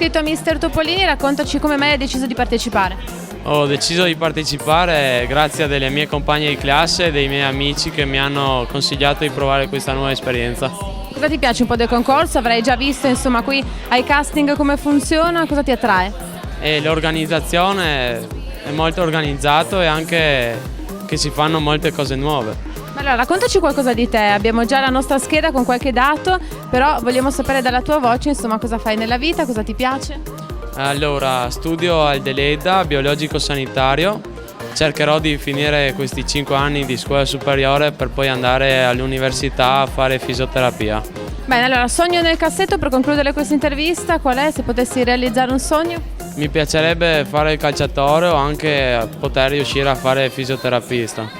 iscritto a Mister Topolini, raccontaci come mai hai deciso di partecipare. Ho deciso di partecipare grazie a delle mie compagne di classe e dei miei amici che mi hanno consigliato di provare questa nuova esperienza. Cosa ti piace un po' del concorso? Avrai già visto insomma qui ai casting come funziona, cosa ti attrae? E l'organizzazione è molto organizzato e anche che si fanno molte cose nuove. Allora, raccontaci qualcosa di te, abbiamo già la nostra scheda con qualche dato, però vogliamo sapere dalla tua voce insomma cosa fai nella vita, cosa ti piace? Allora, studio al Deledda, biologico sanitario. Cercherò di finire questi 5 anni di scuola superiore per poi andare all'università a fare fisioterapia. Bene, allora, sogno nel cassetto per concludere questa intervista, qual è? Se potessi realizzare un sogno? Mi piacerebbe fare il calciatore o anche poter riuscire a fare fisioterapista.